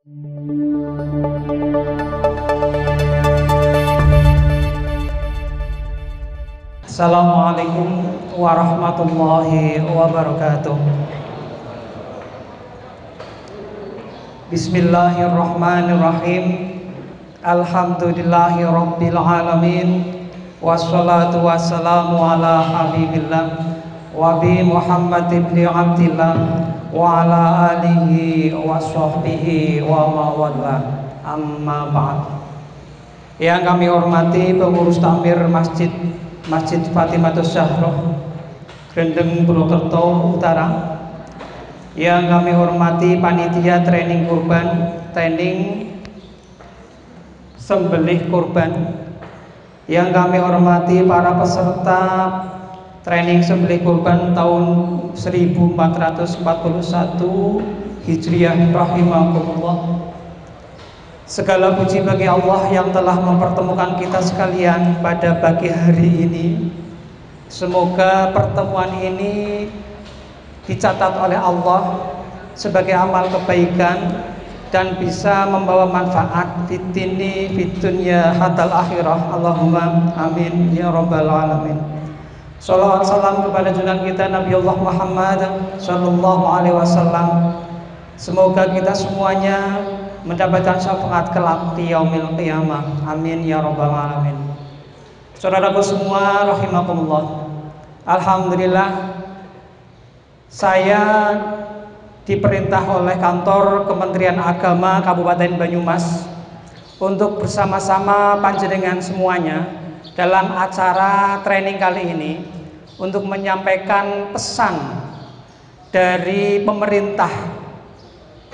Assalamualaikum warahmatullahi wabarakatuh. Bismillahirrahmanirrahim. Alhamdulillahi rabbil alamin. Wassalatu wassalamu ala habibillah wa bi Muhammad ibn Abdillah wa ala alihi wa sahbihi wa mawallah. Amma ba'd. Yang kami hormati pengurus takmir Masjid Fatimatus Zahroh Grendeng Purwokerto Utara, yang kami hormati panitia training kurban, training sembelih kurban, yang kami hormati para peserta training sembelih kurban tahun 1441 Hijriah rahimakumullah. Segala puji bagi Allah yang telah mempertemukan kita sekalian pada pagi hari ini. Semoga pertemuan ini dicatat oleh Allah sebagai amal kebaikan dan bisa membawa manfaat di dunya hatta akhirah. Allahumma amin ya rabbal alamin. Shalawat salam kepada junjungan kita Nabi Allah Muhammad sallallahu alaihi wasallam. Semoga kita semuanya mendapatkan syafaat kelak di yaumil qiyamah. Amin ya rabbal alamin. Saudaraku semua rahimakumullah. Alhamdulillah, saya diperintah oleh kantor Kementerian Agama Kabupaten Banyumas untuk bersama-sama panjenengan semuanya dalam acara training kali ini untuk menyampaikan pesan dari pemerintah,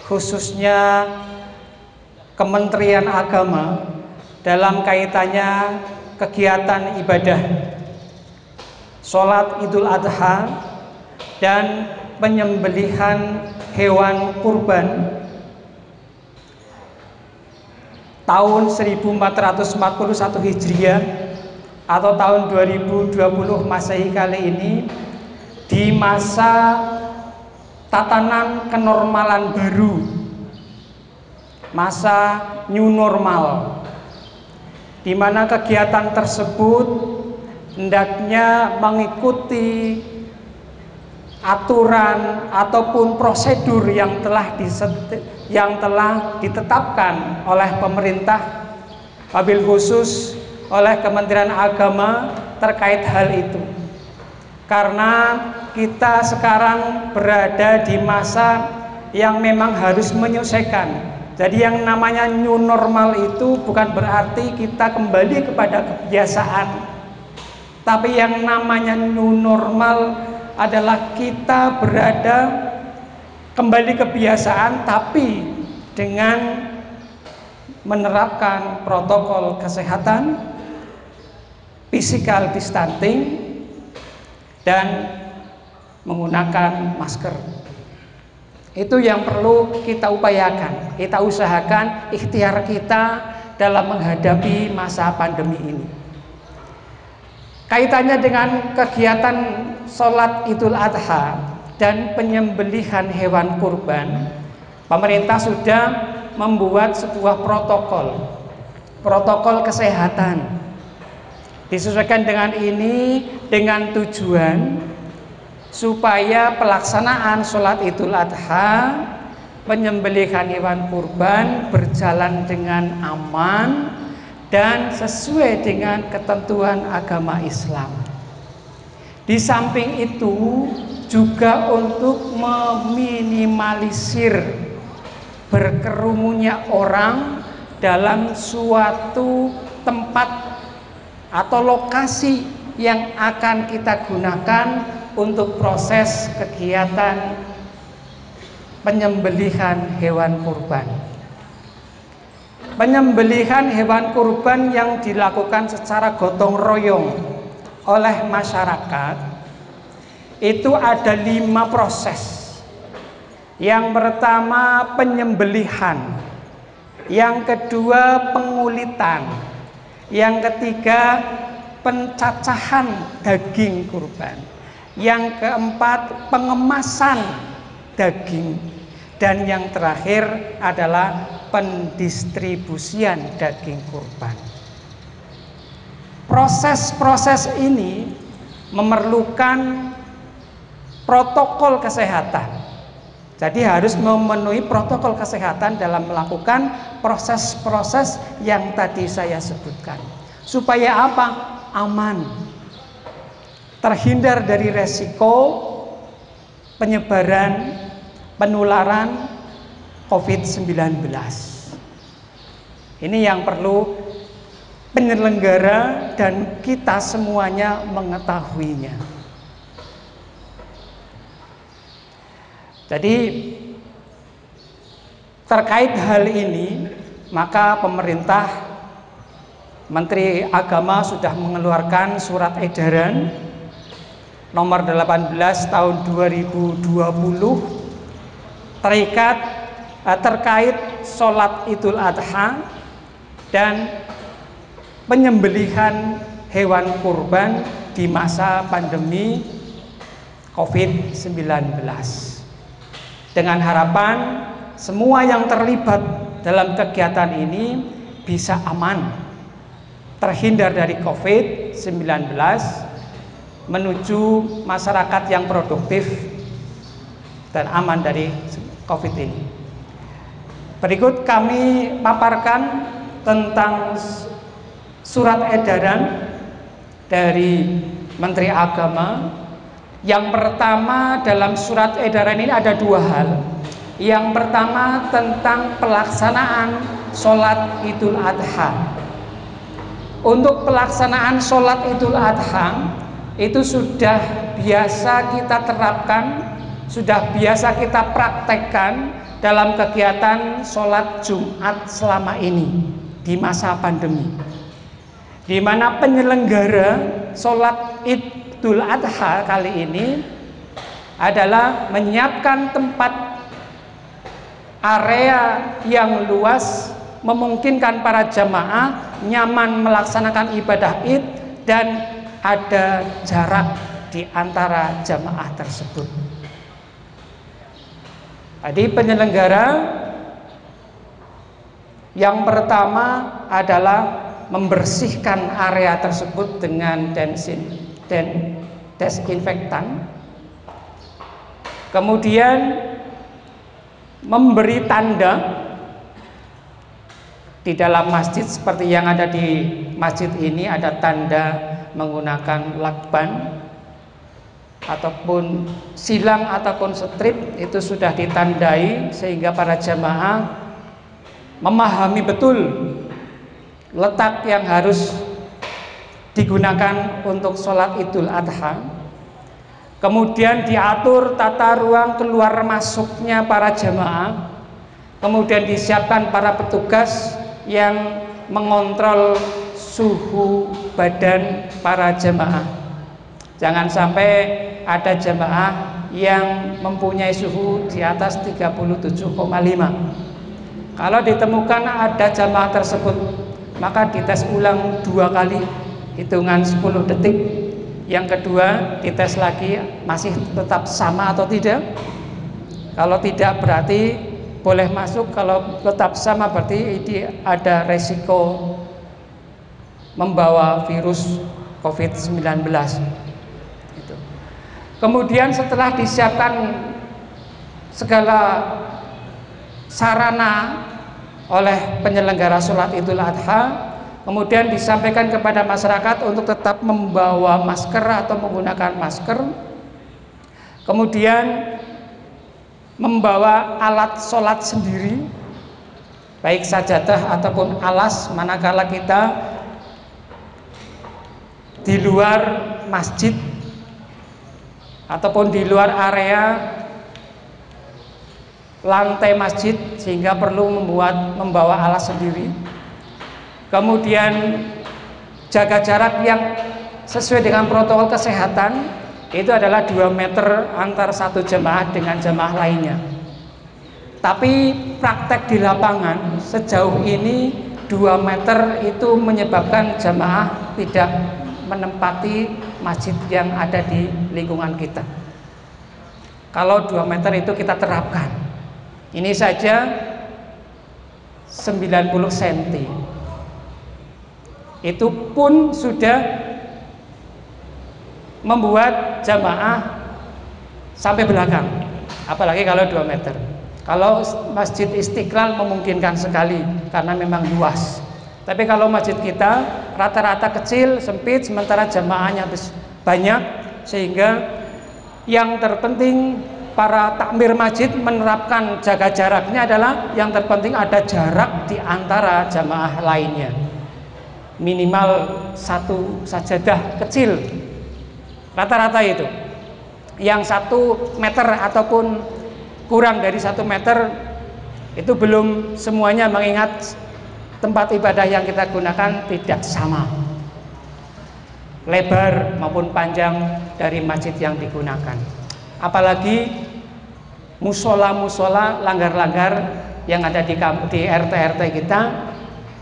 khususnya Kementerian Agama dalam kaitannya kegiatan ibadah sholat Idul Adha dan penyembelihan hewan kurban tahun 1441 Hijriah atau tahun 2020 Masehi kali ini di masa tatanan kenormalan baru, masa new normal, di mana kegiatan tersebut hendaknya mengikuti aturan ataupun prosedur yang telah ditetapkan oleh pemerintah, wabil khusus oleh Kementerian Agama terkait hal itu. Karena kita sekarang berada di masa yang memang harus menyesuaikan. Jadi yang namanya new normal itu bukan berarti kita kembali kepada kebiasaan, tapi yang namanya new normal adalah kita berada kembali kebiasaan tapi dengan menerapkan protokol kesehatan, physical distancing, dan menggunakan masker. Itu yang perlu kita upayakan, kita usahakan, ikhtiar kita dalam menghadapi masa pandemi ini. Kaitannya dengan kegiatan sholat Idul Adha dan penyembelihan hewan kurban, pemerintah sudah membuat sebuah protokol kesehatan. Disesuaikan dengan ini dengan tujuan supaya pelaksanaan sholat Idul Adha, penyembelihan hewan kurban berjalan dengan aman dan sesuai dengan ketentuan agama Islam. Di samping itu juga untuk meminimalisir berkerumunnya orang dalam suatu tempat atau lokasi yang akan kita gunakan untuk proses kegiatan penyembelihan hewan kurban. Penyembelihan hewan kurban yang dilakukan secara gotong royong oleh masyarakat itu ada 5 proses. Yang pertama penyembelihan, yang kedua pengulitan, yang ketiga pencacahan daging kurban, yang keempat pengemasan daging, dan yang terakhir adalah pendistribusian daging kurban. Proses-proses ini memerlukan protokol kesehatan. Jadi harus memenuhi protokol kesehatan dalam melakukan proses-proses yang tadi saya sebutkan. Supaya apa? Aman. Terhindar dari resiko penyebaran, penularan COVID-19. Ini yang perlu penyelenggara dan kita semuanya mengetahuinya. Jadi terkait hal ini, maka pemerintah, Menteri Agama sudah mengeluarkan surat edaran nomor 18 tahun 2020 terkait sholat Idul Adha dan penyembelihan hewan kurban di masa pandemi COVID-19. Dengan harapan semua yang terlibat dalam kegiatan ini bisa aman, terhindar dari COVID-19, menuju masyarakat yang produktif dan aman dari COVID ini. Berikut kami paparkan tentang surat edaran dari Menteri Agama. Yang pertama, dalam surat edaran ini ada dua hal. Yang pertama tentang pelaksanaan sholat Idul Adha. Untuk pelaksanaan sholat Idul Adha itu sudah biasa kita terapkan, sudah biasa kita praktekkan dalam kegiatan sholat Jumat selama ini di masa pandemi, di mana penyelenggara sholat Idul Adha kali ini adalah menyiapkan tempat area yang luas, memungkinkan para jamaah nyaman melaksanakan ibadah Id dan ada jarak di antara jamaah tersebut. Jadi penyelenggara yang pertama adalah membersihkan area tersebut dengan desinfektan, kemudian memberi tanda di dalam masjid seperti yang ada di masjid ini, ada tanda menggunakan lakban ataupun silang ataupun strip, itu sudah ditandai sehingga para jamaah memahami betul letak yang harus digunakan untuk sholat Idul Adha. Kemudian diatur tata ruang keluar masuknya para jamaah, kemudian disiapkan para petugas yang mengontrol suhu badan para jamaah. Jangan sampai ada jamaah yang mempunyai suhu di atas 37,5. Kalau ditemukan ada jamaah tersebut, maka dites ulang 2 kali, hitungan 10 detik. Yang kedua dites lagi, masih tetap sama atau tidak. Kalau tidak berarti boleh masuk, kalau tetap sama berarti ini ada resiko membawa virus COVID-19. Itu. Kemudian setelah disiapkan segala sarana oleh penyelenggara sholat Idul Adha, kemudian disampaikan kepada masyarakat untuk tetap membawa masker atau menggunakan masker, kemudian membawa alat sholat sendiri, baik sajadah ataupun alas, manakala kita di luar masjid ataupun di luar area lantai masjid, sehingga perlu membawa alas sendiri. Kemudian jaga jarak yang sesuai dengan protokol kesehatan, itu adalah 2 meter antar satu jemaah dengan jemaah lainnya. Tapi praktek di lapangan sejauh ini 2 meter itu menyebabkan jemaah tidak menempati masjid yang ada di lingkungan kita. Kalau 2 meter itu kita terapkan. Ini saja 90 cm. Itu pun sudah membuat jamaah sampai belakang, apalagi kalau 2 meter. Kalau Masjid Istiqlal memungkinkan sekali karena memang luas. Tapi kalau masjid kita rata-rata kecil, sempit, sementara jamaahnya banyak, sehingga yang terpenting para takmir masjid menerapkan jaga jaraknya adalah yang terpenting ada jarak di antara jamaah lainnya. Minimal 1 sajadah kecil. Rata-rata itu. Yang 1 meter ataupun kurang dari 1 meter itu belum semuanya, mengingat tempat ibadah yang kita gunakan tidak sama lebar maupun panjang dari masjid yang digunakan. Apalagi musola-musola, langgar-langgar yang ada di RT-RT kita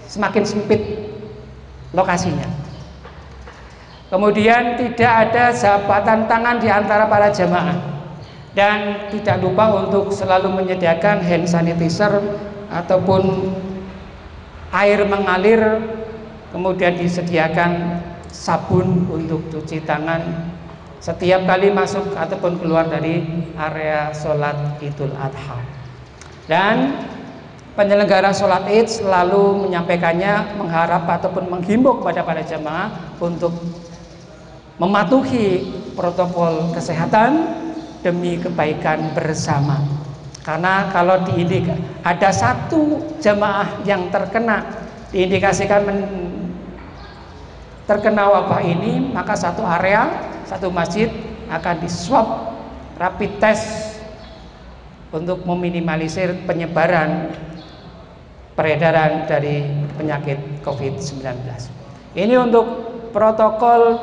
semakin sempit lokasinya. Kemudian tidak ada jabatan tangan di antara para jamaah, dan tidak lupa untuk selalu menyediakan hand sanitizer ataupun air mengalir, kemudian disediakan sabun untuk cuci tangan setiap kali masuk ataupun keluar dari area sholat Idul Adha. Dan penyelenggara sholat Id selalu menyampaikannya, mengharap ataupun menghimbau kepada para jamaah untuk mematuhi protokol kesehatan demi kebaikan bersama. Karena kalau ada 1 jamaah yang diindikasikan terkena wabah ini, maka 1 area, 1 masjid akan diswab rapid test untuk meminimalisir penyebaran peredaran dari penyakit COVID-19. Ini untuk protokol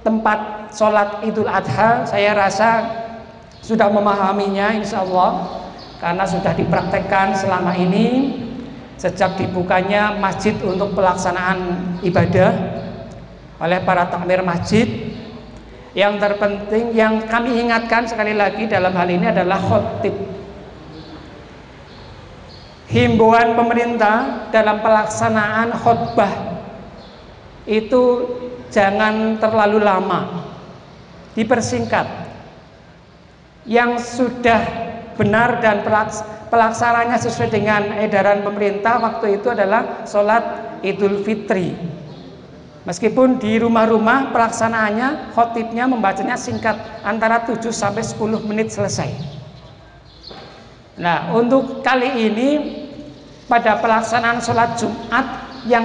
tempat sholat Idul Adha. Saya rasa sudah memahaminya insya Allah, karena sudah dipraktekkan selama ini sejak dibukanya masjid untuk pelaksanaan ibadah oleh para takmir masjid. Yang terpenting yang kami ingatkan sekali lagi dalam hal ini adalah khotib. Himbauan pemerintah dalam pelaksanaan khutbah itu jangan terlalu lama, dipersingkat. Yang sudah benar dan pelaksananya sesuai dengan edaran pemerintah waktu itu adalah sholat Idul Fitri. Meskipun di rumah-rumah pelaksanaannya, khotibnya membacanya singkat, antara 7 sampai 10 menit selesai. Nah, untuk kali ini pada pelaksanaan sholat Jumat yang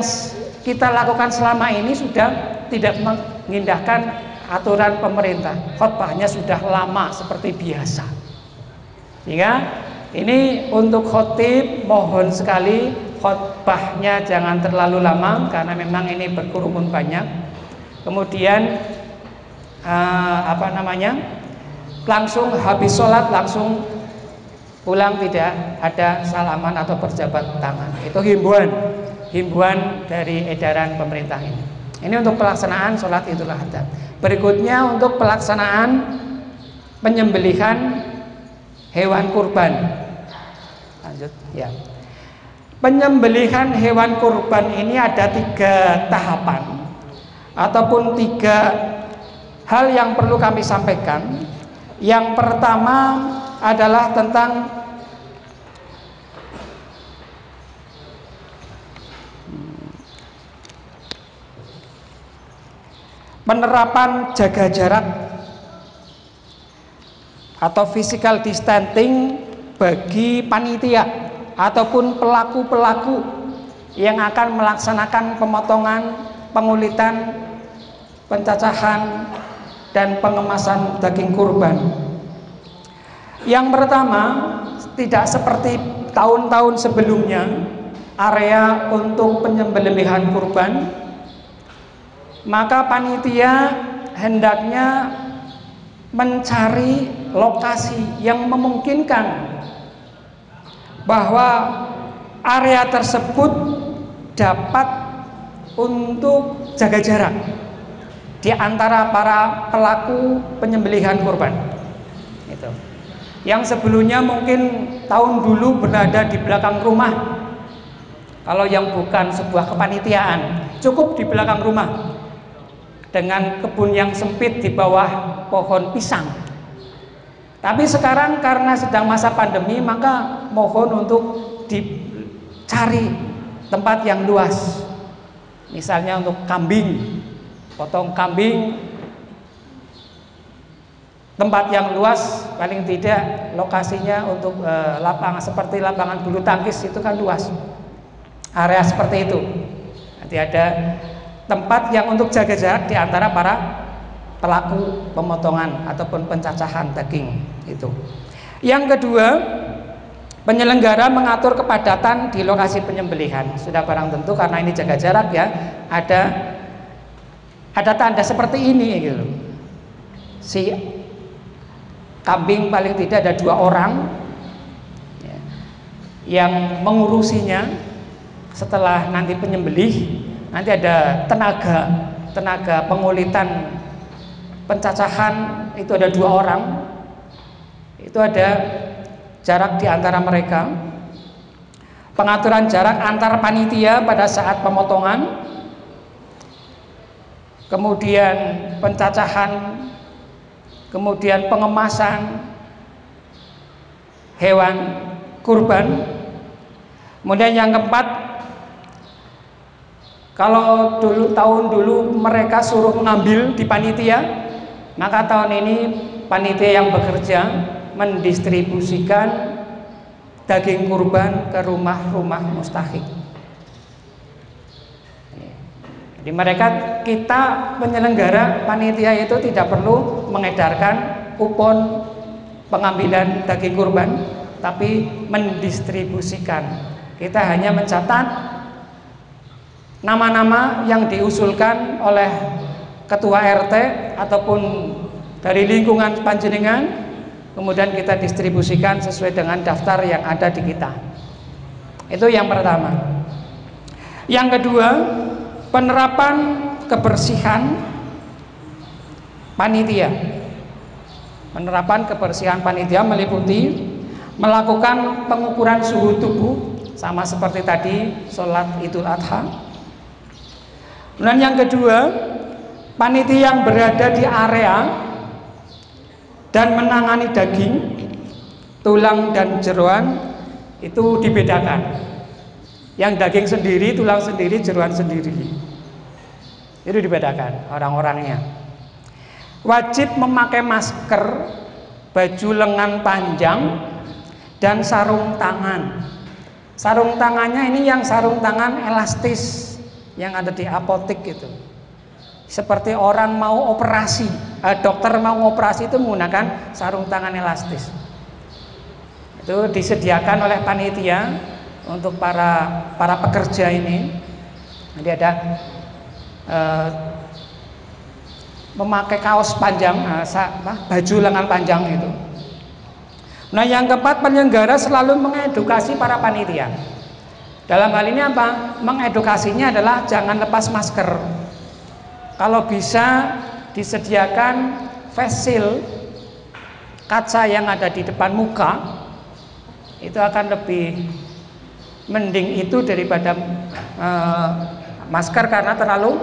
kita lakukan selama ini sudah tidak mengindahkan aturan pemerintah. Khotbahnya sudah lama seperti biasa. Sehingga ini untuk khotib mohon sekali khotbahnya jangan terlalu lama, karena memang ini berkerumun banyak. Kemudian langsung habis sholat langsung pulang, tidak ada salaman atau berjabat tangan. Itu himbauan dari edaran pemerintah ini. Ini untuk pelaksanaan sholat Idul Adha. Berikutnya untuk pelaksanaan penyembelihan hewan kurban. Lanjut ya. Penyembelihan hewan kurban ini ada 3 tahapan ataupun 3 hal yang perlu kami sampaikan. Yang pertama adalah tentang penerapan jaga jarak atau physical distancing bagi panitia ataupun pelaku-pelaku yang akan melaksanakan pemotongan, pengulitan, pencacahan, dan pengemasan daging kurban. Yang pertama, tidak seperti tahun-tahun sebelumnya, area untuk penyembelihan kurban, maka panitia hendaknya mencari lokasi yang memungkinkan bahwa area tersebut dapat untuk jaga jarak di antara para pelaku penyembelihan kurban. Itu. Yang sebelumnya mungkin tahun dulu berada di belakang rumah, Kalau yang bukan sebuah kepanitiaan, cukup di belakang rumah dengan kebun yang sempit di bawah pohon pisang. Tapi sekarang karena sedang masa pandemi, maka mohon untuk dicari tempat yang luas. Misalnya untuk kambing, potong kambing, tempat yang luas, paling tidak lokasinya untuk lapangan seperti lapangan bulu tangkis itu kan luas. Area seperti itu. Nanti ada tempat yang untuk jaga jarak di antara para pelaku pemotongan ataupun pencacahan daging itu. Yang kedua, penyelenggara mengatur kepadatan di lokasi penyembelihan. Sudah barang tentu karena ini jaga jarak ya, ada tanda seperti ini gitu. Si kambing paling tidak ada 2 orang ya, yang mengurusinya. Setelah nanti penyembelih, nanti ada tenaga pengulitan pencacahan, itu ada 2 orang. Itu ada jarak di antara mereka. Pengaturan jarak antar panitia pada saat pemotongan, kemudian pencacahan, kemudian pengemasan hewan kurban. Kemudian yang keempat, kalau tahun dulu mereka suruh mengambil di panitia, maka tahun ini panitia yang bekerja mendistribusikan daging kurban ke rumah-rumah mustahik. Jadi kita penyelenggara panitia itu tidak perlu mengedarkan kupon pengambilan daging kurban, tapi mendistribusikan. Kita hanya mencatat nama-nama yang diusulkan oleh ketua RT ataupun dari lingkungan panjenengan, kemudian kita distribusikan sesuai dengan daftar yang ada di kita. Itu yang pertama. Yang kedua, penerapan kebersihan panitia. Penerapan kebersihan panitia meliputi melakukan pengukuran suhu tubuh, sama seperti tadi sholat Idul Adha. Dan yang kedua, panitia yang berada di area dan menangani daging, tulang dan jeroan itu dibedakan. Yang daging sendiri, tulang sendiri, jeroan sendiri. Itu dibedakan orang-orangnya. Wajib memakai masker, baju lengan panjang, dan sarung tangan. Sarung tangannya ini yang sarung tangan elastis yang ada di apotek gitu. Seperti orang mau operasi, dokter mau operasi itu menggunakan sarung tangan elastis. Itu disediakan oleh panitia untuk para pekerja ini. Nanti ada memakai kaos panjang, baju lengan panjang itu. Nah, yang keempat, penyelenggara selalu mengedukasi para panitia. Dalam hal ini apa? Mengedukasinya adalah jangan lepas masker. Kalau bisa disediakan face shield, kaca yang ada di depan muka, itu akan lebih mending itu daripada masker karena terlalu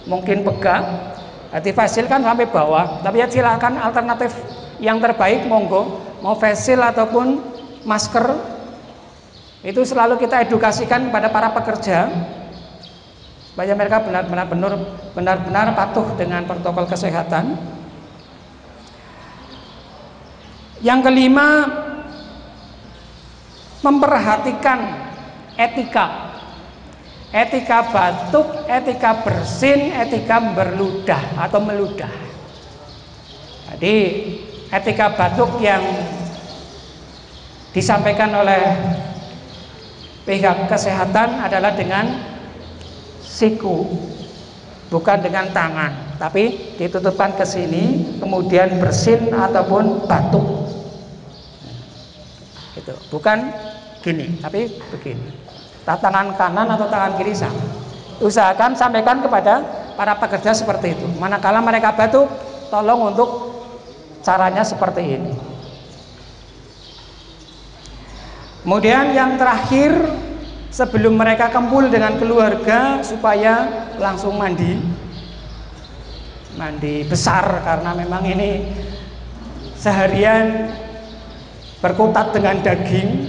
mungkin pegang. Hati face shield kan sampai bawah, tapi ya silakan alternatif yang terbaik monggo, mau face shield ataupun masker. Itu selalu kita edukasikan kepada para pekerja supaya mereka benar-benar patuh dengan protokol kesehatan. Yang kelima, memperhatikan etika batuk, etika bersin, etika berludah atau meludah. Jadi etika batuk yang disampaikan oleh pihak kesehatan adalah dengan siku, bukan dengan tangan, tapi ditutupkan ke sini, kemudian bersin ataupun batuk. Itu bukan gini, tapi begini. Tangan kanan atau tangan kiri sama. Usahakan sampaikan kepada para pekerja seperti itu. Manakala mereka batuk, tolong untuk caranya seperti ini. Kemudian yang terakhir, sebelum mereka kumpul dengan keluarga supaya langsung mandi besar, karena memang ini seharian berkutat dengan daging.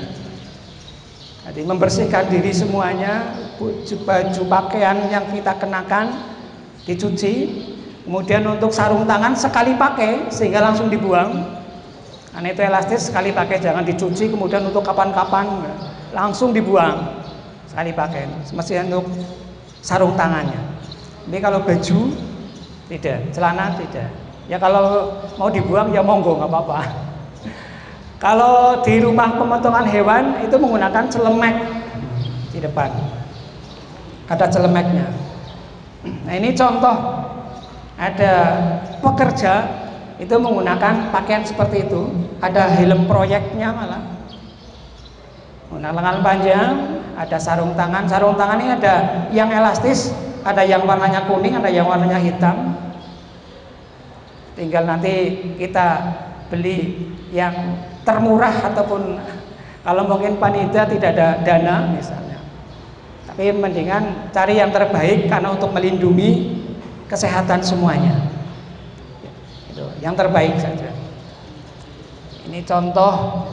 Jadi membersihkan diri semuanya, baju pakaian yang kita kenakan dicuci, kemudian untuk sarung tangan sekali pakai sehingga langsung dibuang, karena itu elastis, sekali pakai, jangan dicuci kemudian untuk kapan-kapan, langsung dibuang sekali pakai. Mesti untuk sarung tangannya. Tapi kalau baju tidak, celana tidak. Ya kalau mau dibuang ya monggo, nggak apa-apa. Kalau di rumah pemotongan hewan itu menggunakan celemek di depan, ada celemeknya. Nah ini contoh, ada pekerja itu menggunakan pakaian seperti itu, ada helm proyeknya malah, menggunakan lengan panjang, ada sarung tangan. Sarung tangan ini ada yang elastis, ada yang warnanya kuning, ada yang warnanya hitam. Tinggal nanti kita beli yang termurah, ataupun kalau mungkin panitia tidak ada dana misalnya, tapi mendingan cari yang terbaik karena untuk melindungi kesehatan semuanya. Itu yang terbaik saja. Ini contoh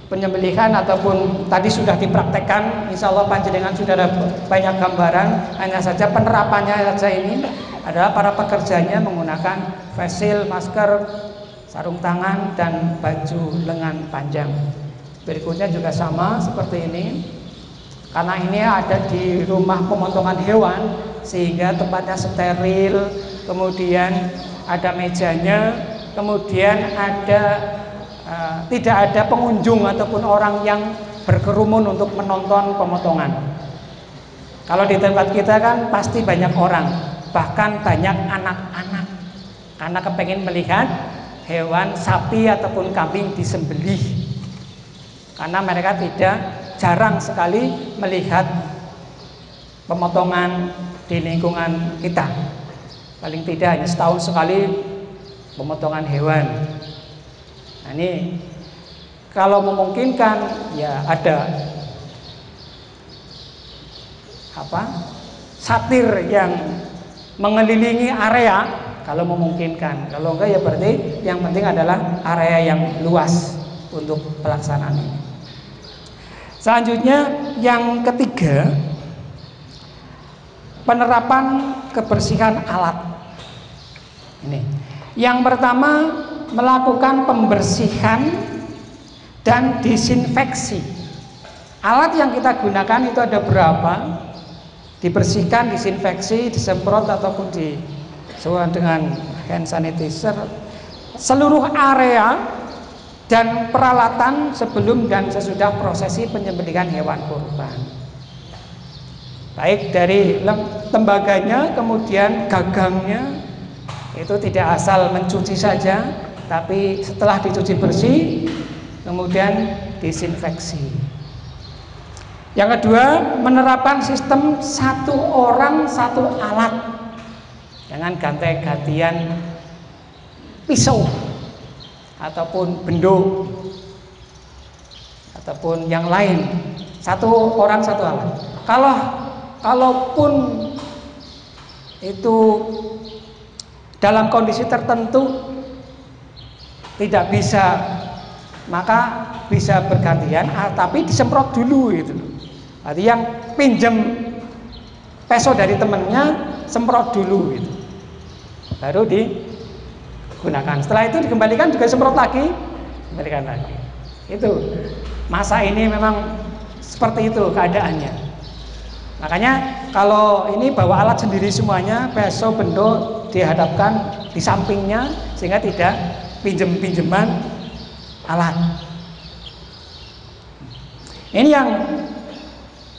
penyembelihan, ataupun tadi sudah dipraktekkan, insya Allah panjenengan sudah ada banyak gambaran. Hanya saja penerapannya saja ini adalah para pekerjanya menggunakan face shield, masker, sarung tangan, dan baju lengan panjang. Berikutnya juga sama seperti ini, karena ini ada di rumah pemotongan hewan sehingga tempatnya steril, kemudian ada mejanya, kemudian ada tidak ada pengunjung ataupun orang yang berkerumun untuk menonton pemotongan. Kalau di tempat kita kan pasti banyak orang, bahkan banyak anak-anak, karena kepengen melihat hewan sapi ataupun kambing disembelih, karena mereka jarang sekali melihat pemotongan di lingkungan kita. Paling tidak hanya setahun sekali pemotongan hewan. Nah ini kalau memungkinkan ya ada satir yang mengelilingi area kalau memungkinkan. Kalau enggak ya berarti yang penting adalah area yang luas untuk pelaksanaan ini. Selanjutnya yang ketiga, penerapan kebersihan alat. Ini. Yang pertama, melakukan pembersihan dan disinfeksi. Alat yang kita gunakan itu ada berapa? Dibersihkan, disinfeksi, disemprot ataupun sesuai dengan hand sanitizer, seluruh area dan peralatan sebelum dan sesudah prosesi penyembelihan hewan kurban. Baik dari tembaganya, kemudian gagangnya, itu tidak asal mencuci saja, tapi setelah dicuci bersih kemudian disinfeksi. Yang kedua, menerapkan sistem satu orang satu alat, jangan ganti-gantian pisau ataupun bendung ataupun yang lain, satu orang satu alat. Kalaupun itu dalam kondisi tertentu tidak bisa, maka bisa bergantian, tapi disemprot dulu itu. Berarti yang pinjam peso dari temennya semprot dulu gitu, baru digunakan. Setelah itu dikembalikan juga semprot lagi, kembalikan lagi. Itu masa ini memang seperti itu keadaannya. Makanya kalau ini bawa alat sendiri semuanya, peso, bendo dihadapkan di sampingnya sehingga tidak pinjem-pinjeman alat. Ini yang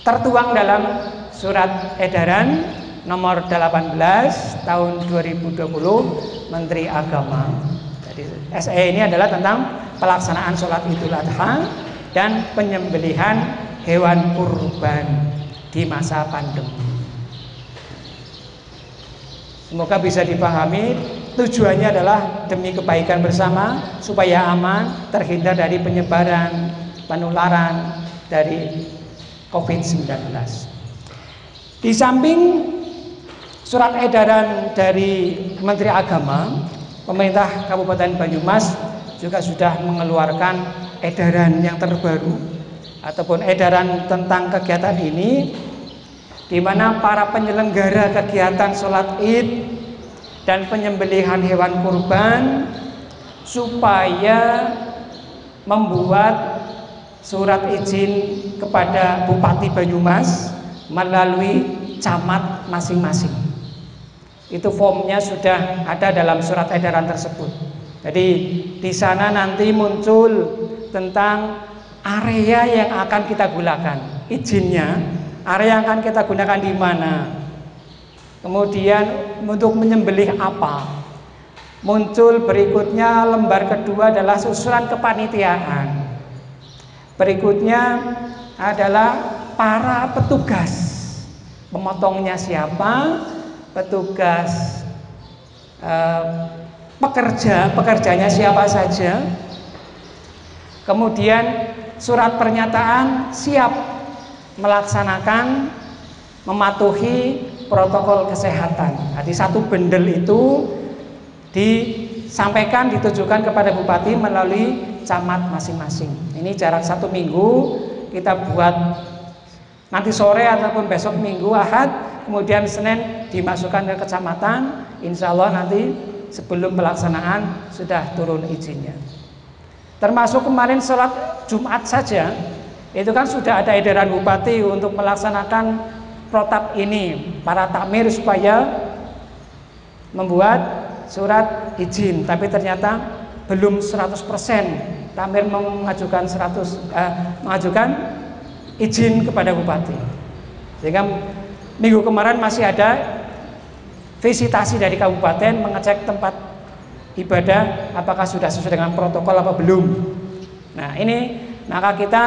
tertuang dalam surat edaran nomor 18 tahun 2020 Menteri Agama. Jadi SE ini adalah tentang pelaksanaan sholat Idul Adha dan penyembelihan hewan kurban di masa pandemi. Semoga bisa dipahami, tujuannya adalah demi kebaikan bersama supaya aman, terhindar dari penyebaran, penularan dari COVID-19. Di samping surat edaran dari Menteri Agama, pemerintah Kabupaten Banyumas juga sudah mengeluarkan edaran yang terbaru ataupun edaran tentang kegiatan ini, di mana para penyelenggara kegiatan sholat Id dan penyembelihan hewan kurban supaya membuat surat izin kepada Bupati Banyumas melalui camat masing-masing. Itu formnya sudah ada dalam surat edaran tersebut. Jadi di sana nanti muncul tentang area yang akan kita gunakan, izinnya, area yang akan kita gunakan di mana, kemudian untuk menyembelih apa. Muncul berikutnya lembar kedua adalah susunan kepanitiaan. Berikutnya adalah para petugas, pemotongnya siapa, petugas pekerjanya siapa saja. Kemudian surat pernyataan siap melaksanakan, mematuhi protokol kesehatan. Jadi satu bendel itu disampaikan, ditujukan kepada bupati melalui camat masing-masing. Ini jarak 1 minggu kita buat, nanti sore ataupun besok Minggu Ahad, kemudian Senin dimasukkan ke kecamatan. Insya Allah nanti sebelum pelaksanaan sudah turun izinnya. Termasuk kemarin sholat Jumat saja, itu kan sudah ada edaran bupati untuk melaksanakan protap ini, para takmir supaya membuat surat izin, tapi ternyata belum 100% takmir mengajukan izin kepada bupati. Sehingga minggu kemarin masih ada visitasi dari kabupaten mengecek tempat ibadah apakah sudah sesuai dengan protokol apa belum. Nah ini maka kita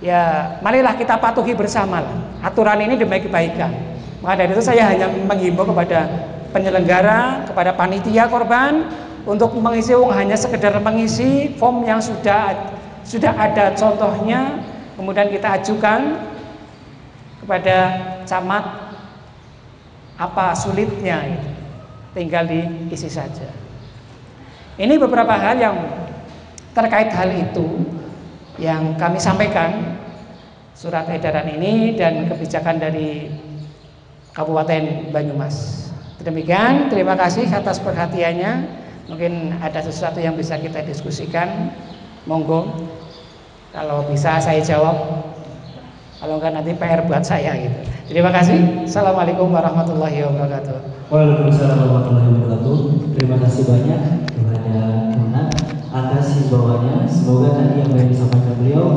ya marilah kita patuhi bersama aturan ini demi kebaikan. Maka dari itu saya hanya menghimbau kepada penyelenggara, kepada panitia korban untuk mengisi, hanya sekedar mengisi form yang sudah ada contohnya, kemudian kita ajukan kepada camat. Apa sulitnya, tinggal diisi saja. Ini beberapa hal yang terkait hal itu yang kami sampaikan, surat edaran ini dan kebijakan dari Kabupaten Banyumas. Demikian, terima kasih atas perhatiannya. Mungkin ada sesuatu yang bisa kita diskusikan, monggo. Kalau bisa saya jawab, kalau enggak nanti PR buat saya gitu. Terima kasih. Assalamualaikum warahmatullahi wabarakatuh. Waalaikumsalam warahmatullahi wabarakatuh. Terima kasih banyak kepada Muhammad atas himbauannya. Semoga tadi yang disampaikan beliau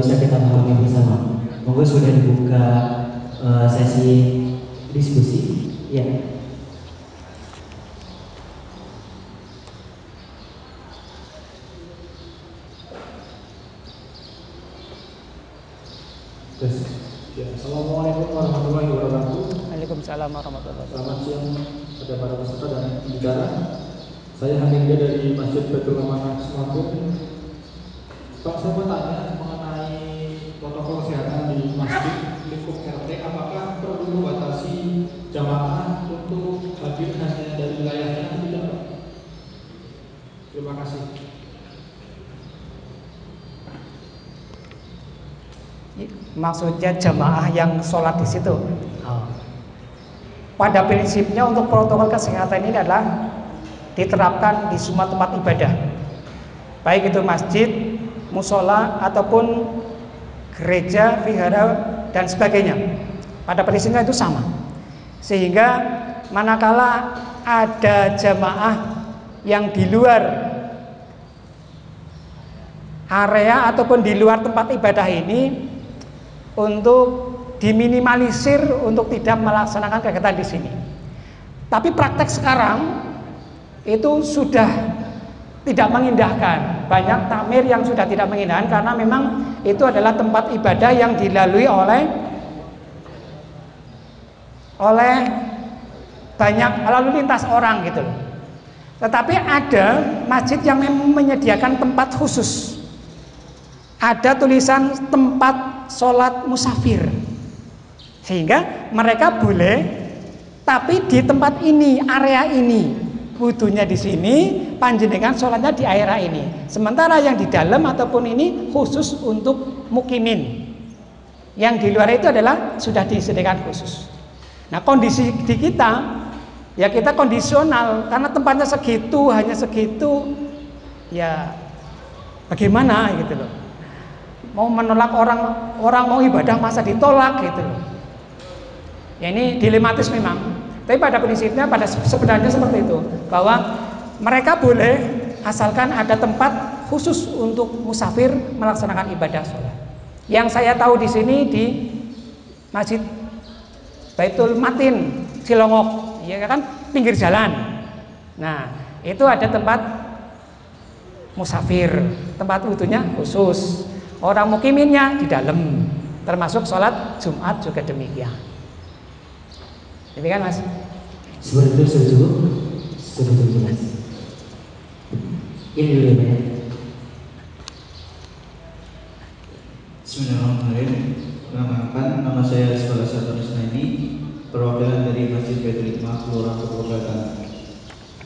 bisa kita pahami bersama. Monggo sudah dibuka sesi diskusi. Ya. Assalamualaikum warahmatullahi wabarakatuh. Waalaikumsalam warahmatullahi wabarakatuh. Selamat siang kepada para peserta dan pembicara. Saya Hamidya dari Masjid Baitul Amanah Semampir. Pak, saya mau tanya mengenai protokol kesehatan di masjid lingkup RT. Apakah perlu membatasi jamaah untuk hadir hanya dari wilayahnya atau tidak, Pak? Terima kasih. Maksudnya jamaah yang sholat di situ. Pada prinsipnya untuk protokol kesehatan ini adalah diterapkan di semua tempat ibadah, baik itu masjid, musola ataupun gereja, vihara dan sebagainya. Pada prinsipnya itu sama. Sehingga manakala ada jamaah yang di luar area ataupun di luar tempat ibadah ini, untuk diminimalisir untuk tidak melaksanakan kegiatan di sini. Tapi praktek sekarang itu sudah tidak mengindahkan. Banyak takmir yang sudah tidak mengindahkan karena memang itu adalah tempat ibadah yang dilalui oleh banyak lalu lintas orang gitu loh. Tetapi ada masjid yang menyediakan tempat khusus. Ada tulisan tempat sholat musafir, sehingga mereka boleh, tapi di tempat ini, area ini, wudunya di sini, panjenengan sholatnya di area ini. Sementara yang di dalam ataupun ini khusus untuk mukimin. Yang di luar itu adalah sudah disediakan khusus. Nah, kondisi di kita, ya kita kondisional karena tempatnya segitu, hanya segitu, ya bagaimana gitu loh. Mau menolak orang mau ibadah masa ditolak gitu loh. Ya ini dilematis memang. Tapi pada prinsipnya sebenarnya seperti itu, bahwa mereka boleh asalkan ada tempat khusus untuk musafir melaksanakan ibadah sholat. Yang saya tahu di sini di Masjid Baitul Matin Cilongok, ya kan, pinggir jalan. Nah, itu ada tempat musafir, tempat wudunya khusus. Orang mukiminnya di dalam, termasuk sholat Jumat juga demikian. Demikian Mas. Seperti itu sudah cukup, sudah jelas. Ini dulu ya. Bismillahirrahmanirrahim. Perkenalkan, nama saya Sekolah Satu Rusnaini, perwakilan dari Masjid Baitul Hikmah Kelurahan Purwokerto.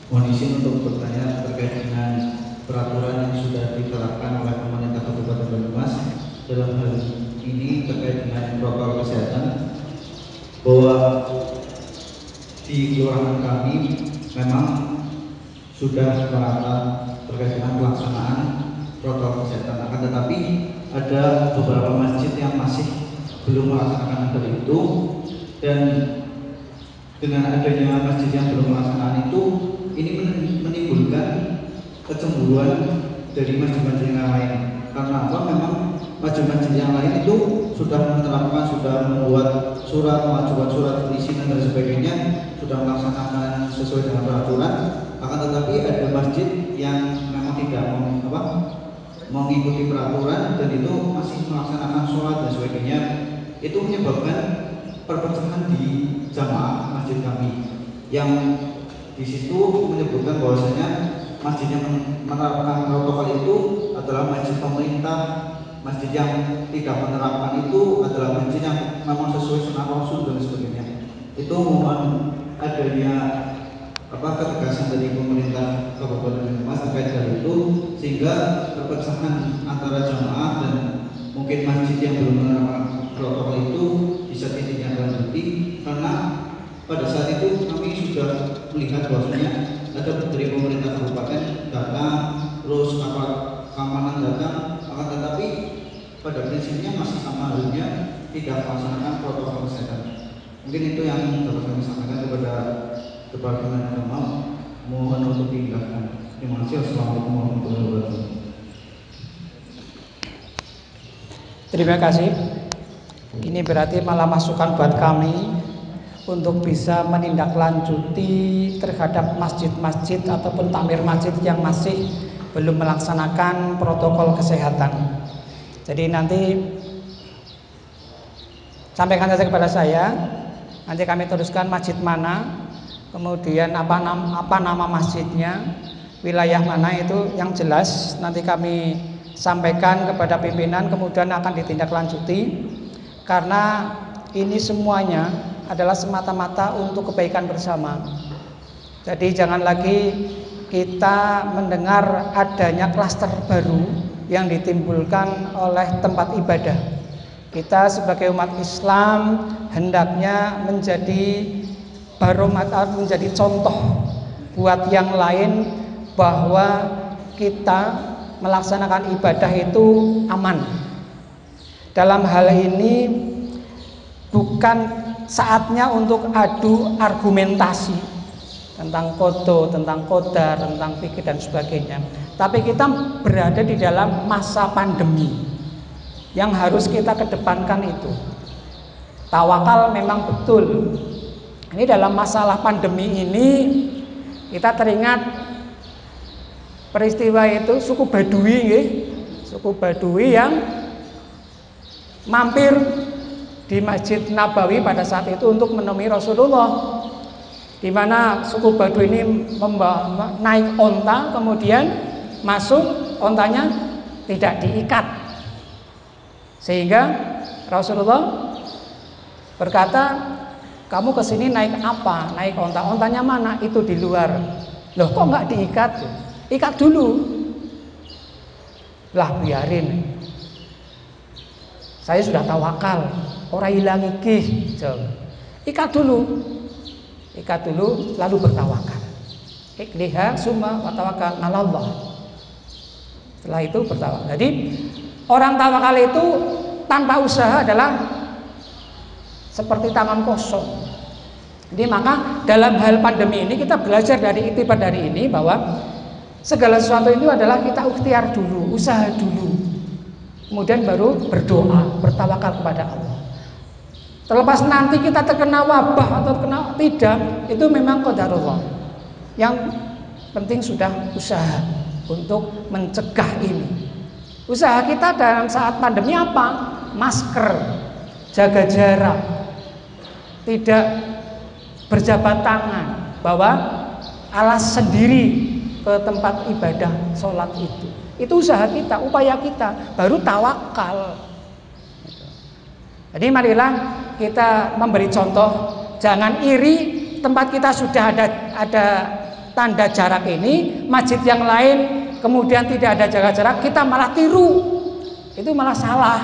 Mohon izin untuk bertanya terkait dengan peraturan yang sudah diterapkan oleh pemerintah Kabupaten Banyumas dalam hal ini terkait dengan protokol kesehatan, bahwa di kelurahan kami memang sudah merata terkait dengan pelaksanaan protokol kesehatan. Akan tetapi ada beberapa masjid yang masih belum melaksanakan hal itu, dan dengan adanya masjid yang belum melaksanakan itu, ini menimbulkan kecemburuan dari masjid-masjid yang lain. Karena apa? Memang masjid-masjid yang lain itu sudah menerapkan, sudah membuat surat, mengajukan surat perizinan dan sebagainya, sudah melaksanakan sesuai dengan peraturan. Akan tetapi ada masjid yang memang tidak mengikuti peraturan dan itu masih melaksanakan sholat dan sebagainya. Itu menyebabkan perpecahan di jamaah masjid kami, yang di situ menyebutkan bahwasanya masjid yang menerapkan protokol itu adalah masjid pemerintah, masjid yang tidak menerapkan itu adalah masjid yang memang sesuai sunnah Rasul dan sebagainya. Itu mohon adanya ketegasan dari pemerintah Kabupaten Banyumas terkait hal itu, sehingga perpecahan antara jamaah dan mungkin masjid yang belum menerapkan protokol itu bisa ditindaklanjuti. Karena pada saat itu kami sudah melihat bahwasanya ada dari pemerintah kabupaten datang, terus aparat keamanan datang, akan tetapi pada prinsipnya masih sama halnya tidak melaksanakan protokol kesehatan. Mungkin itu yang dapat kami sampaikan kepada Departemen Agama. Mohon untuk diindahkan. Terima kasih. Assalamualaikum warahmatullahi wabarakatuh. Terima kasih. Ini berarti malah masukan buat kami untuk bisa menindaklanjuti terhadap masjid-masjid ataupun takmir masjid yang masih belum melaksanakan protokol kesehatan. Jadi nanti sampaikan saja kepada saya, nanti kami teruskan masjid mana, kemudian apa nama masjidnya, wilayah mana, itu yang jelas nanti kami sampaikan kepada pimpinan, kemudian akan ditindaklanjuti. Karena ini semuanya adalah semata-mata untuk kebaikan bersama. Jadi jangan lagi kita mendengar adanya klaster baru yang ditimbulkan oleh tempat ibadah. Kita sebagai umat Islam hendaknya menjadi barometer, menjadi contoh buat yang lain bahwa kita melaksanakan ibadah itu aman. Dalam hal ini bukan saatnya untuk adu argumentasi tentang kodo, tentang kodar, tentang fikih dan sebagainya. Tapi kita berada di dalam masa pandemi yang harus kita kedepankan itu. Tawakal memang betul. Ini dalam masalah pandemi ini kita teringat peristiwa itu suku Badui, suku Badui yang mampir di Masjid Nabawi pada saat itu untuk menemui Rasulullah, di mana suku Badui ini naik onta, kemudian masuk, ontanya tidak diikat, sehingga Rasulullah berkata, kamu kesini naik apa? Naik onta. Ontanya mana? Itu di luar. Loh kok nggak diikat? Ikat dulu. Lah biarin. Saya sudah tawakal. Orang hilang iki. Ikat dulu. Ikat dulu lalu bertawakal. Ikliha summa wa tawakkal 'alallah. Setelah itu bertawakal. Jadi orang tawakal itu tanpa usaha adalah seperti tangan kosong. Jadi maka dalam hal pandemi ini kita belajar dari iktibar dari ini bahwa segala sesuatu itu adalah kita ikhtiar dulu, usaha dulu, kemudian baru berdoa, bertawakal kepada Allah. Terlepas nanti kita terkena wabah atau terkena tidak, itu memang qadarullah. Yang penting sudah usaha untuk mencegah ini. Usaha kita dalam saat pandemi apa? Masker, jaga jarak, tidak berjabat tangan, bawa alas sendiri ke tempat ibadah sholat itu. Itu usaha kita, upaya kita, baru tawakal. Jadi marilah kita memberi contoh, jangan iri tempat kita sudah ada tanda jarak ini, masjid yang lain kemudian tidak ada jaga jarak, kita malah tiru, itu malah salah.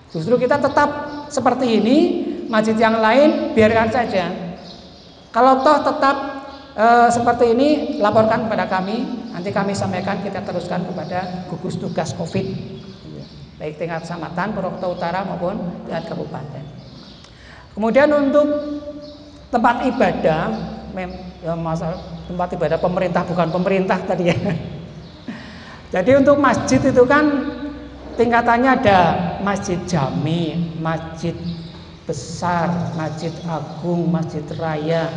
Justru kita tetap seperti ini, masjid yang lain biarkan saja. Kalau toh tetap seperti ini, laporkan kepada kami, nanti kami sampaikan, kita teruskan kepada gugus tugas COVID, baik tingkat kecamatan, Purwokerto Utara maupun tingkat kabupaten. Kemudian untuk tempat ibadah, masalah tempat ibadah pemerintah bukan pemerintah tadi ya. Jadi untuk masjid itu kan tingkatannya ada masjid jami, masjid besar, masjid agung, masjid raya,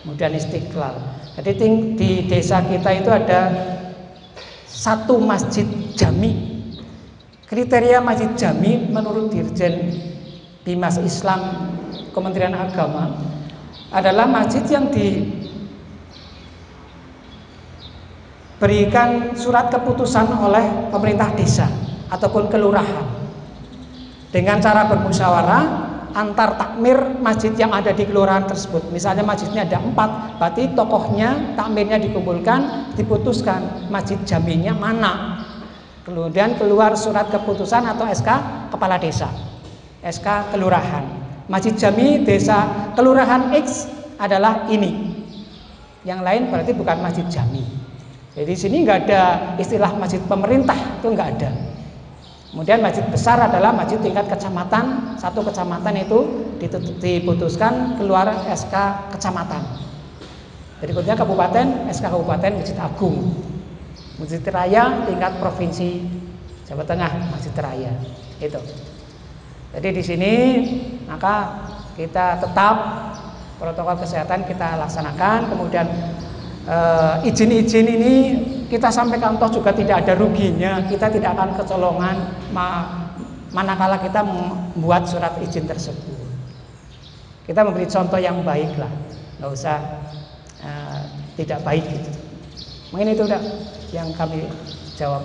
kemudian istiqlal. Jadi di desa kita itu ada satu masjid jami. Kriteria masjid jami menurut Dirjen Bimas Islam Kementerian Agama adalah masjid yang diberikan surat keputusan oleh pemerintah desa ataupun kelurahan dengan cara bermusyawarah antar takmir masjid yang ada di kelurahan tersebut. Misalnya masjidnya ada 4, berarti tokohnya, takmirnya dikumpulkan, diputuskan masjid jaminya mana. Kemudian keluar surat keputusan atau SK kepala desa, SK kelurahan. Masjid jami desa kelurahan X adalah ini. Yang lain berarti bukan masjid jami. Jadi di sini nggak ada istilah masjid pemerintah, itu nggak ada. Kemudian masjid besar adalah masjid tingkat kecamatan, satu kecamatan itu diputuskan keluar SK kecamatan. Berikutnya kabupaten, SK kabupaten masjid agung. Masjid raya tingkat provinsi Jawa Tengah, masjid raya itu. Jadi di sini maka kita tetap protokol kesehatan kita laksanakan. Kemudian izin-izin ini kita sampaikan toh juga tidak ada ruginya, kita tidak akan kecolongan manakala kita membuat surat izin tersebut. Kita memberi contoh yang baik lah, nggak usah tidak baik gitu. Mungkin itu udah yang kami jawab.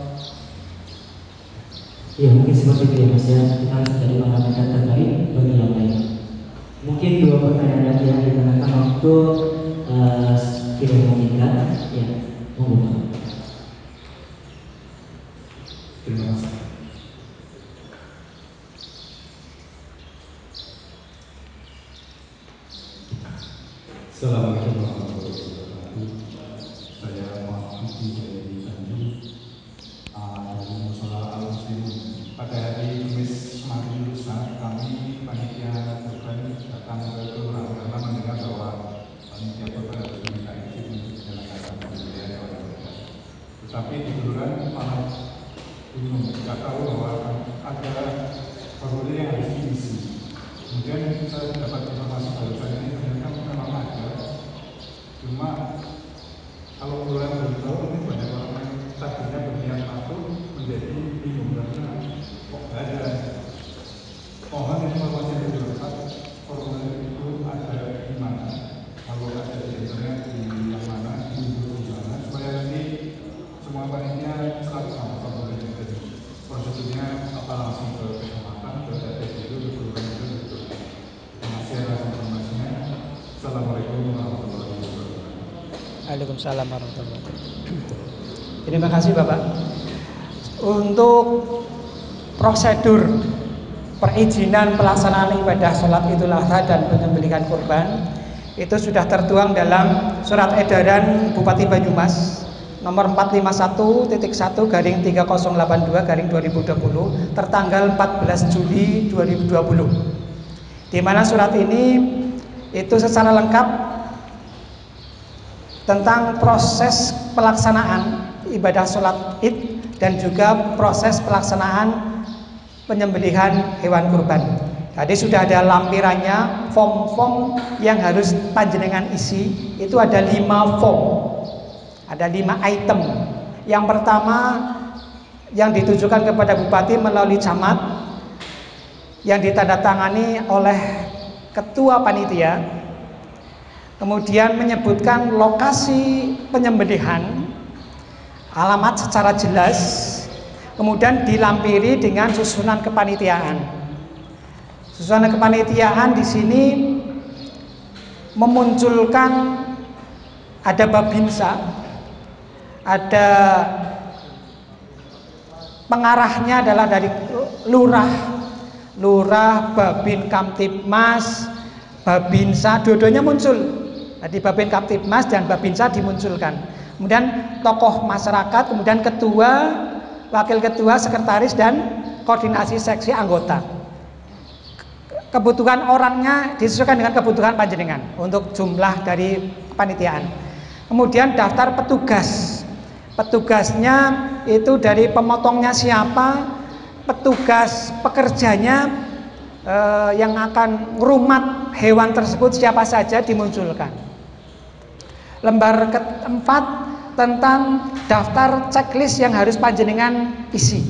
Ya mungkin seperti itu ya Mas ya, kita harus dari pengalaman terbaik bagi yang lain. Mungkin 2 pertanyaan lagi yang digunakan untuk tidak memungkinkan ya, monggo. Terima kasih. Assalamualaikum warahmatullahi wabarakatuh. Saya Muhammad dari Jambi, dari Musola Al-Muslim. Pada hari Kamis kemarin lusa, kami panitia korban datang ke kelurahan karena mendengar bahwa panitia korban harus meminta izin untuk menjalankan pembelian warga. Tetapi di kelurahan malah bingung, tidak tahu bahwa ada formulir yang harus diisi. Kemudian saya dapat informasi bahwa ini ternyata memang ada, cuma kalau kelurahan baru tahu ini banyak orang yang tadinya berniat patuh menjadi bingung karena kok ada. Mohon informasi yang didapat formulir itu ada di mana, kalau ada di internet di yang mana, di mana, supaya nanti semua panitia selalu sama formulir yang tadi. Prosedurnya apa langsung ke kecamatan. Waalaikumsalam warahmatullahi wabarakatuh. Terima kasih Bapak. Untuk prosedur perizinan pelaksanaan ibadah sholat Idul Adha dan penyembelihan kurban itu sudah tertuang dalam surat edaran Bupati Banyumas nomor 451/3082/2020 tertanggal 14 Juli 2020, di mana surat ini itu secara lengkap tentang proses pelaksanaan ibadah sholat id dan juga proses pelaksanaan penyembelihan hewan kurban. Tadi sudah ada lampirannya, form-form yang harus panjenengan isi itu ada 5 form, ada 5 item. Yang pertama yang ditujukan kepada bupati melalui camat, yang ditandatangani oleh ketua panitia, kemudian menyebutkan lokasi penyembelihan, alamat secara jelas, kemudian dilampiri dengan susunan kepanitiaan. Susunan kepanitiaan di sini memunculkan ada babinsa, ada pengarahnya adalah dari lurah, babin kamtibmas, babinsa, dua-duanya muncul. Jadi babin kamtibmas dan babinsa dimunculkan. Kemudian tokoh masyarakat, kemudian ketua, wakil ketua, sekretaris dan koordinasi seksi anggota. Kebutuhan orangnya disesuaikan dengan kebutuhan panjenengan untuk jumlah dari kepanitiaan. Kemudian daftar petugas. Petugasnya itu dari pemotongnya siapa, petugas pekerjanya yang akan merumat hewan tersebut siapa saja dimunculkan. Lembar keempat tentang daftar checklist yang harus panjenengan isi,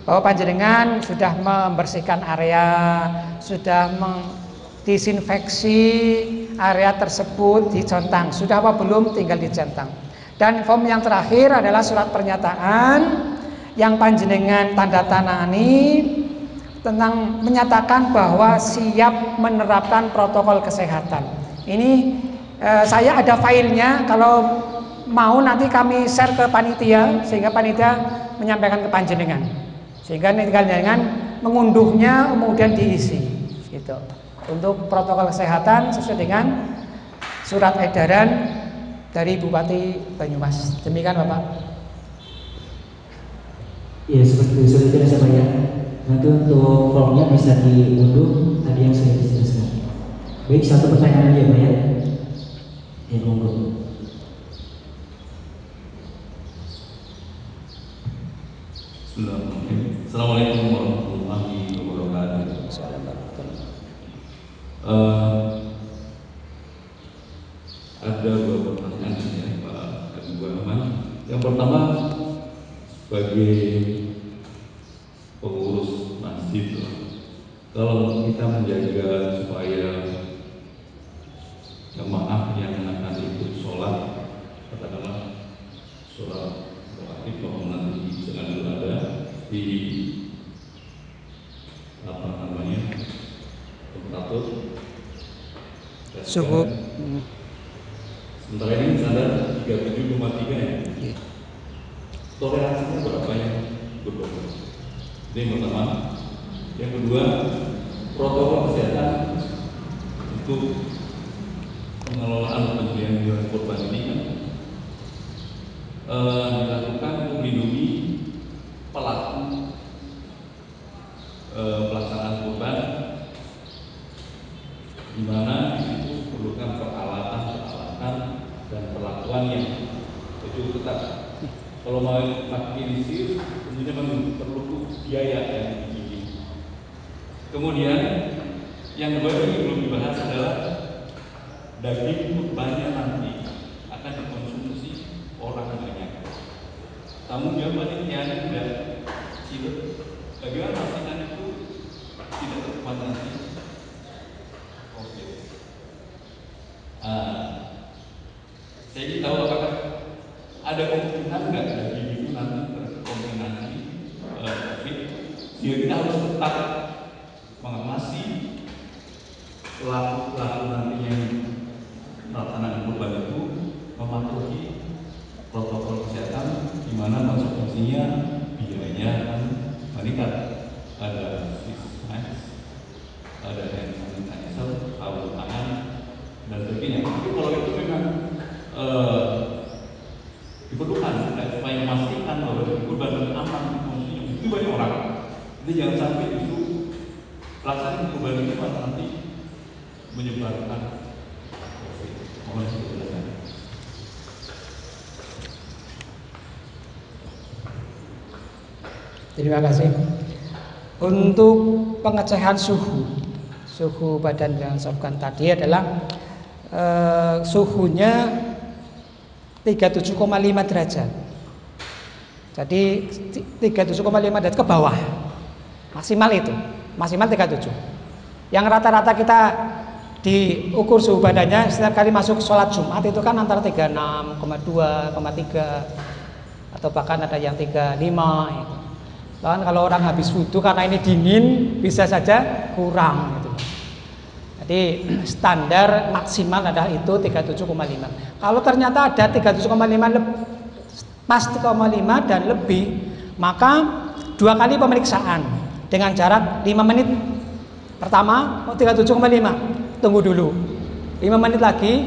bahwa panjenengan sudah membersihkan area, sudah mendisinfeksi area tersebut, dicentang, sudah apa belum, tinggal dicentang. Dan form yang terakhir adalah surat pernyataan yang panjenengan tanda tangani tentang menyatakan bahwa siap menerapkan protokol kesehatan. Ini saya ada filenya, kalau mau nanti kami share ke panitia sehingga panitia menyampaikan ke panjenengan, sehingga tinggal jangan mengunduhnya kemudian diisi gitu. Untuk protokol kesehatan sesuai dengan surat edaran dari Bupati Banyumas. Demikian Bapak. Ya, seperti itu sudah jelas Pak ya. Nanti untuk formnya bisa diunduh tadi yang sudah dijelaskan. Baik, satu pertanyaan lagi ya Pak ya. Ya, monggo. Assalamualaikum warahmatullahi wabarakatuh. Ada beberapa pertanyaan ya Pak Ketua Aman. Yang pertama, sebagai pengurus masjid, kalau kita menjaga supaya jemaah yang akan ikut sholat, katakanlah sholat wajib maupun nanti dengan berada di apa namanya temperatur Suhu. Sementara ini standar 37,3 ya. Toleransinya berapa yang berbeda? Ini yang pertama. Yang kedua, protokol kesehatan untuk pengelolaan penyembelihan hewan kurban ini kan dilakukan untuk melindungi pelaku pelaksanaan kurban, di mana itu perlukan peralatan dan perlakuan yang itu ketat. Kalau mau makin sih, tentunya perlu biaya yang tinggi. Kemudian yang kedua ini belum dibahas adalah daging kurbannya nanti akan dikonsumsi orang banyak. Tanggung jawab panitia tidak kecil. Bagaimana pastikan itu tidak terkuat nanti? Oke. Saya ingin tahu apakah ada kemungkinan nggak daging itu nanti terkontaminasi COVID, sehingga kita harus tetap mengawasi pelaku nanti yang melaksanakan kurban itu mematuhi protokol kesehatan, di mana konsekuensinya biayanya akan meningkat. Ada face mask, ada hand sanitizer, sabun tangan, dan sebagainya. Tapi kalau itu memang diperlukan supaya memastikan bahwa kurban aman konsumsinya itu banyak orang. Jadi jangan sampai justru pelaksanaan kurban ini malah nanti menyebarkan COVID. Mohon dijelaskan. Terima kasih. Untuk pengecekan suhu badan yang disebutkan tadi adalah suhunya 37,5 derajat. Jadi 37,5 derajat ke bawah. Maksimal itu, maksimal 37. Yang rata-rata kita diukur suhu badannya setiap kali masuk sholat Jumat itu kan antara 36,2, 3 atau bahkan ada yang 35 gitu. Bahkan kalau orang habis wudhu karena ini dingin bisa saja kurang gitu. Jadi standar maksimal adalah itu 37,5. Kalau ternyata ada 37,5 pas 3,5 dan lebih, maka 2 kali pemeriksaan dengan jarak 5 menit. Pertama 37,5, tunggu dulu 5 menit lagi,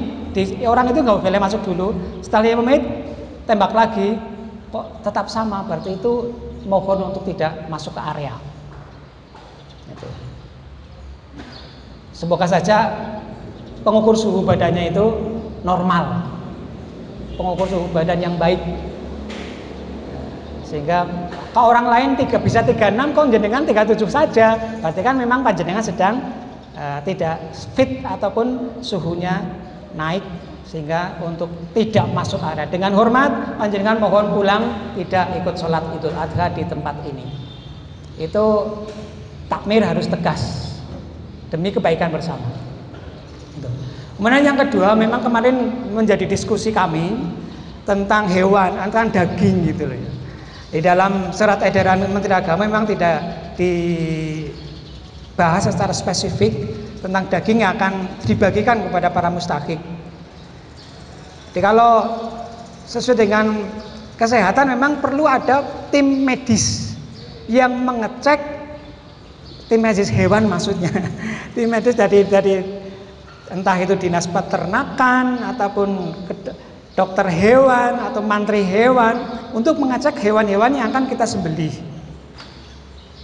orang itu nggak boleh masuk dulu. Setelah 5 menit tembak lagi, kok tetap sama, berarti itu mohon untuk tidak masuk ke area. Gitu. Semoga saja pengukur suhu badannya itu normal, pengukur suhu badan yang baik, sehingga kalau orang lain bisa 36, kok jenengan 37 saja, berarti kan memang panjenengan sedang tidak fit ataupun suhunya naik, sehingga untuk tidak masuk area. Dengan hormat panjenengan mohon pulang, tidak ikut sholat Idul Adha di tempat ini. Itu takmir harus tegas demi kebaikan bersama. Kemudian yang kedua, memang kemarin menjadi diskusi kami tentang hewan, tentang daging gitu loh ya. Di dalam surat edaran Menteri Agama memang tidak dibahas secara spesifik tentang daging yang akan dibagikan kepada para mustahik. Jadi kalau sesuai dengan kesehatan memang perlu ada tim medis yang mengecek, tim medis hewan maksudnya, tim medis dari entah itu dinas peternakan ataupun dokter hewan atau mantri hewan untuk mengecek hewan-hewan yang akan kita sembelih.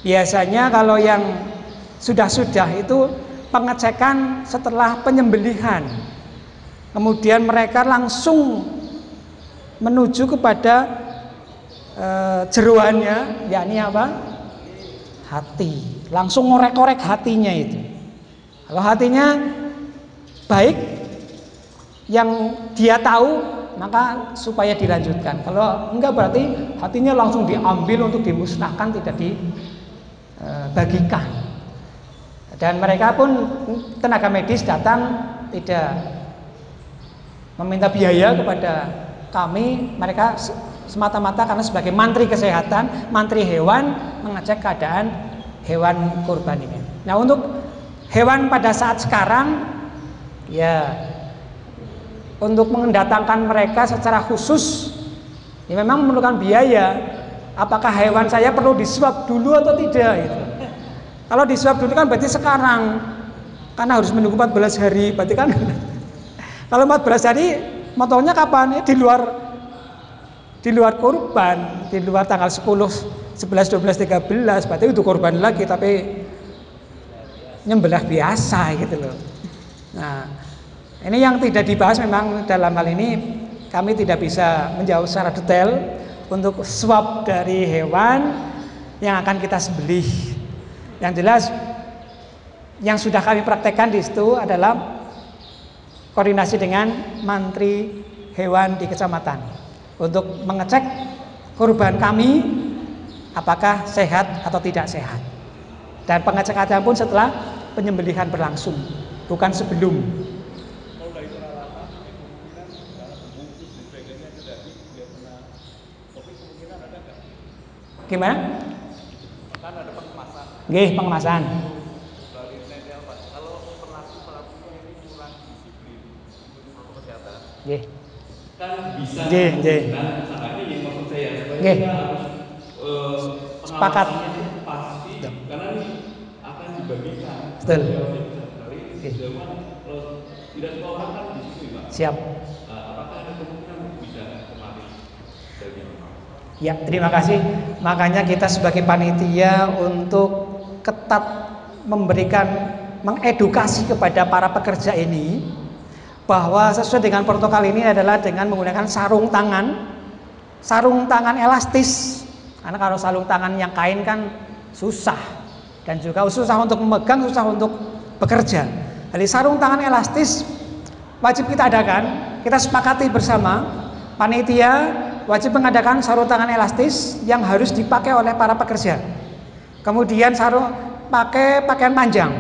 Biasanya kalau yang sudah itu pengecekan setelah penyembelihan. Kemudian mereka langsung menuju kepada jeroannya, yakni apa? Hati. Langsung ngorek-ngorek hatinya itu. Kalau hatinya baik, yang dia tahu, maka supaya dilanjutkan. Kalau enggak berarti hatinya langsung diambil untuk dimusnahkan, tidak dibagikan. Dan mereka pun tenaga medis datang tidak meminta biaya kepada kami, mereka semata-mata karena sebagai mantri kesehatan, mantri hewan, mengecek keadaan hewan kurban ini. Nah, untuk hewan pada saat sekarang ya untuk mendatangkan mereka secara khusus ya memang memerlukan biaya. Apakah hewan saya perlu diswab dulu atau tidak itu? Kalau diswab dulu kan berarti sekarang, karena harus menunggu 14 hari, berarti kan kalau 14 hari motornya kapan? Di luar kurban, di luar tanggal 10, 11, 12, 13, berarti itu kurban lagi, tapi nyembelah biasa gitu loh. Nah, ini yang tidak dibahas memang dalam hal ini kami tidak bisa menjawab secara detail untuk swab dari hewan yang akan kita sembelih. Yang jelas yang sudah kami praktekkan di situ adalah koordinasi dengan mantri hewan di kecamatan untuk mengecek kurban kami apakah sehat atau tidak sehat. Dan pengecekan pun setelah penyembelihan berlangsung, bukan sebelum. Gimana? Kan ada pengemasan. Nggih, pengemasan. Kalau pelaku-pelakunya ini kurang disiplin untuk protokol kesehatan, Nggih. kan bisa Nggih. nah misalnya yang maksud saya supaya Nggih. kita harus Sepakat. pengawasannya itu pasti karena ini akan dibagikan. Betul. Sekali Oke. zaman tidak semua orang kan di situ Pak. Siap. Apakah ada kemungkinan bisa kemarin dari Ya, terima kasih. Makanya kita sebagai panitia untuk ketat mengedukasi kepada para pekerja ini bahwa sesuai dengan protokol ini adalah dengan menggunakan sarung tangan elastis. Karena kalau sarung tangan yang kain kan susah dan juga susah untuk memegang, susah untuk bekerja. Jadi sarung tangan elastis wajib kita adakan. Kita sepakati bersama, panitia wajib mengadakan sarung tangan elastis yang harus dipakai oleh para pekerja. Kemudian pakai pakaian panjang,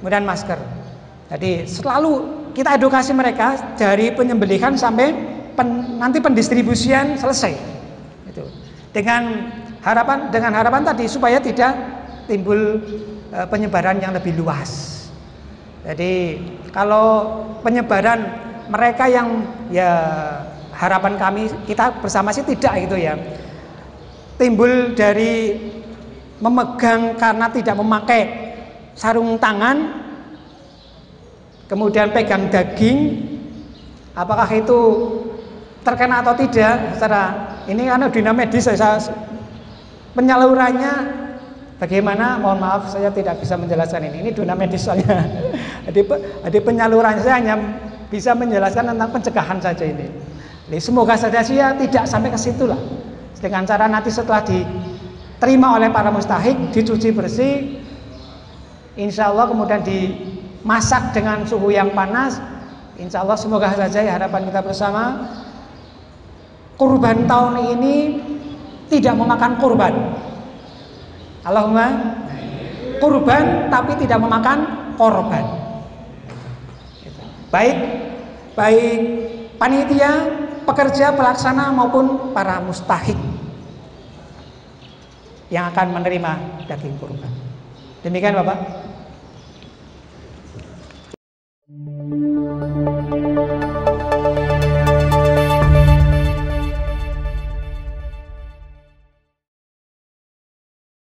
kemudian masker. Jadi selalu kita edukasi mereka dari penyembelihan sampai nanti pendistribusian selesai. Itu. Dengan harapan tadi supaya tidak timbul penyebaran yang lebih luas. Jadi kalau penyebaran mereka yang ya harapan kami kita bersama sih tidak gitu ya. Timbul dari memegang karena tidak memakai sarung tangan, kemudian pegang daging, apakah itu terkena atau tidak? Secara ini karena dunia medis penyalurannya bagaimana? Mohon maaf saya tidak bisa menjelaskan ini. Ini dunia medis soalnya. Jadi penyalurannya saya hanya bisa menjelaskan tentang pencegahan saja ini. Jadi semoga saja sih ya tidak sampai ke situ lah. Dengan cara nanti setelah diterima oleh para mustahik, dicuci bersih, insya Allah kemudian dimasak dengan suhu yang panas. Insya Allah semoga saja ya harapan kita bersama kurban tahun ini tidak memakan kurban. Allahumma kurban tapi tidak memakan korban. Baik panitia, pekerja, pelaksana maupun para mustahik yang akan menerima daging kurban. Demikian Bapak.